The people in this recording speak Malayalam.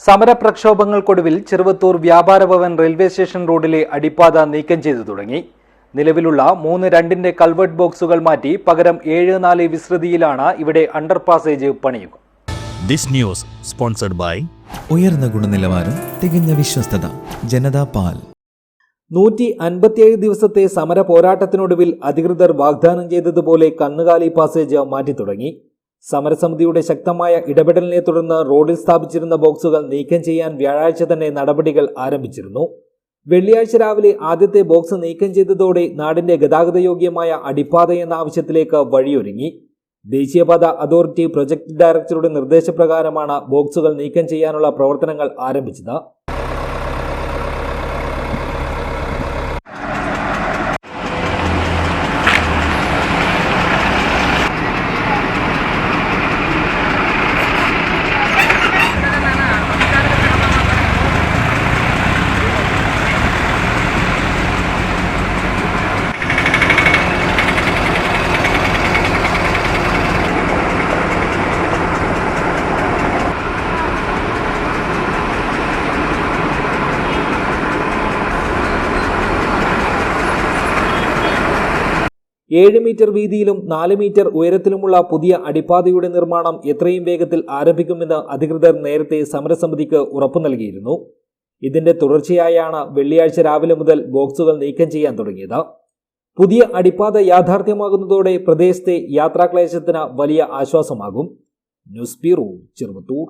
സമരപ്രക്ഷോഭങ്ങൾക്കൊടുവിൽ ചെറുവത്തൂർ വ്യാപാര ഭവൻ റെയിൽവേ സ്റ്റേഷൻ റോഡിലെ അടിപ്പാത നീക്കം ചെയ്തു തുടങ്ങി. നിലവിലുള്ള 3-2 കൾവേർട്ട് ബോക്സുകൾ മാറ്റി പകരം 7-4 വിസ്തൃതിയിലാണ് ഇവിടെ അണ്ടർപാസേജ് പണിയുക. ദിസ് ന്യൂസ് സ്പോൺസർഡ് ബൈ ഉയർന്ന ഗുണനിലവാരം, തികഞ്ഞ വിശ്വസ്തത, ജനതാ പാൽ. 157 ദിവസത്തെ സമര പോരാട്ടത്തിനൊടുവിൽ അധികൃതർ വാഗ്ദാനം ചെയ്തതുപോലെ കന്നുകാലി പാസേജ് മാറ്റി തുടങ്ങി. സമരസമിതിയുടെ ശക്തമായ ഇടപെടലിനെ തുടർന്ന് റോഡിൽ സ്ഥാപിച്ചിരുന്ന ബോക്സുകൾ നീക്കം ചെയ്യാൻ വ്യാഴാഴ്ച തന്നെ നടപടികൾ ആരംഭിച്ചിരുന്നു. വെള്ളിയാഴ്ച രാവിലെ ആദ്യത്തെ ബോക്സ് നീക്കം ചെയ്തതോടെ നാടിന്റെ ഗതാഗതയോഗ്യമായ അടിപ്പാത എന്ന ആവശ്യത്തിലേക്ക് വഴിയൊരുങ്ങി. ദേശീയപാത അതോറിറ്റി പ്രൊജക്ട് ഡയറക്ടറുടെ നിർദ്ദേശപ്രകാരമാണ് ബോക്സുകൾ നീക്കം ചെയ്യാനുള്ള പ്രവർത്തനങ്ങൾ ആരംഭിച്ചത്. ഏഴ് മീറ്റർ വീതിയിലും 4 മീറ്റർ ഉയരത്തിലുമുള്ള പുതിയ അടിപ്പാതയുടെ നിർമ്മാണം എത്രയും വേഗത്തിൽ ആരംഭിക്കുമെന്ന് അധികൃതർ നേരത്തെ സമരസമിതിക്ക് ഉറപ്പു നൽകിയിരുന്നു. ഇതിന്റെ തുടർച്ചയായാണ് വെള്ളിയാഴ്ച രാവിലെ മുതൽ ബോക്സുകൾ നീക്കം ചെയ്യാൻ തുടങ്ങിയത്. പുതിയ അടിപ്പാത യാഥാർത്ഥ്യമാകുന്നതോടെ പ്രദേശത്തെ യാത്രാക്ലേശത്തിന് വലിയ ആശ്വാസമാകും. News bureau, Cheruvathur.